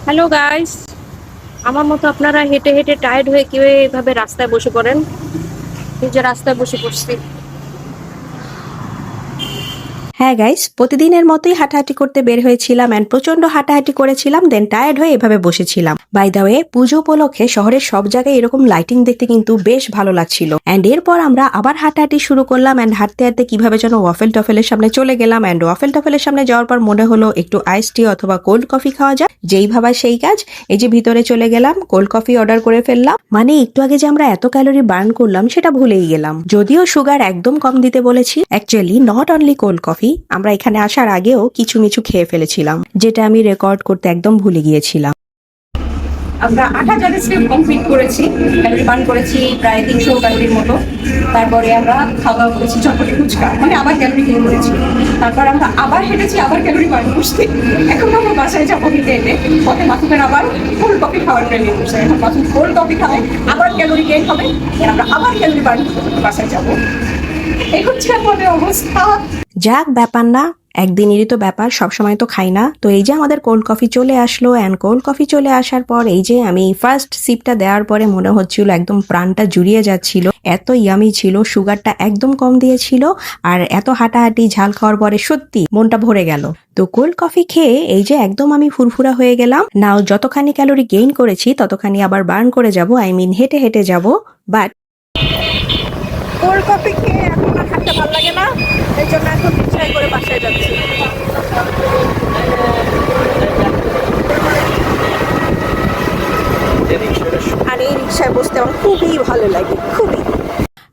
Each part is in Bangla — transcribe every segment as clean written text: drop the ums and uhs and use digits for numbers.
হ্যালো গাইস, আমার মতো আপনারা হেঁটে হেঁটে টায়ার্ড হয়ে কেউ এইভাবে রাস্তায় বসে পড়েন? এই যে রাস্তায় বসে পড়ছি। হ্যাঁ গাইস, প্রতিদিনের মতোই হাঁটাহাঁটি করতে বের হয়েছিলাম এন্ড প্রচন্ড হাঁটাহাঁটি করেছিলাম, দেন টায়ার্ড হয়ে এভাবে বসেছিলাম। বাই দ্য ওয়ে, পুজো উপলক্ষে শহরের সব জায়গায় এরকম লাইটিং দেখতে কিন্তু বেশ ভালো লাগছিল। এন্ড এরপর আমরা আবার হাঁটাহাঁটি শুরু করলাম এন্ড হাঁটতে হাঁটতে কিভাবে যেন ওয়াফেল টফেলের সামনে চলে গেলাম। এন্ড ওয়াফেল টফেলের সামনে যাওয়ার পর মনে হলো একটু আইস টি অথবা কোল্ড কফি খাওয়া যায়। যেই ভাবা সেই কাজ, এই যে ভিতরে চলে গেলাম, কোল্ড কফি অর্ডার করে ফেললাম। মানে একটু আগে যে আমরা এত ক্যালোরি বার্ন করলাম সেটা ভুলেই গেলাম। যদিও সুগার একদম কম দিতে বলেছি, actually not only cold coffee, আমরা এখানে আসার আগেও কিছু মিছু খেয়ে ফেলেছিলাম, যেটা আমি রেকর্ড করতে একদম ভুলে গিয়েছিলাম। আমরা ৮,০০০ স্টেপ কমপ্লিট করেছি, ক্যালোরি বার্ন করেছি প্রায় ৩০০ ক্যালোরির মতো। তারপরে আমরা খাওয়া করেছি চটপটি ফুচকা, মানে আবার ক্যালোরি গেইন করেছি। তারপর আমরা আবার হেঁটেছি, আবার ক্যালোরি বার্ন করছি। এখন আমরা বাসায় যাবো হেঁটে হেঁটে, পথে মাথুকের আবার কোল্ড কফি খাওয়ার ট্রেনিং করছে। এখন মাথুক কোল্ড কফি খাবে, আবার ক্যালোরি গেইন হবে, আমরা আবার ক্যালোরি বার্ন করতে বাসায় যাবো। এই হচ্ছে আমাদের অবস্থা। যাক, ব্যাপার না, একদিনেরই তো ব্যাপার, সবসময় তো খাই না। তো এই যে আমাদের কোল্ড কফি চলে আসলো অ্যান্ড কোল্ড কফি চলে আসার পর এই যে আমি ফার্স্ট সিপটা দেওয়ার পরে মনে হচ্ছিল একদম প্রাণটা জুড়িয়ে যাচ্ছিল, এত ইয়ামি ছিল। সুগারটা একদম কম দিয়েছিল আর এত হাঁটাহাঁটি ঝাল খাওয়ার পরে সত্যি মনটা ভরে গেল। তো কোল্ড কফি খেয়ে এই যে একদম আমি ফুরফুরা হয়ে গেলাম। নাও যতখানি ক্যালোরি গেইন করেছি ততখানি আবার বার্ন করে যাব, আই মিন হেঁটে হেঁটে যাব। বাট কোল্ড কফি খেয়ে এখন আর হাঁটতে ভালো লাগে না, এই জন্য এখন রিক্সায় করে বাসায় যাচ্ছি। আর এই রিক্সায় বসতে আমার খুবই ভালো লাগে, খুবই।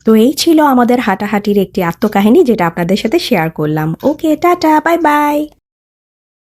তো এই ছিল আমাদের হাঁটাহাঁটির একটি আত্মকাহিনী, যেটা আপনাদের সাথে শেয়ার করলাম। ওকে, টাটা, বাই বাই।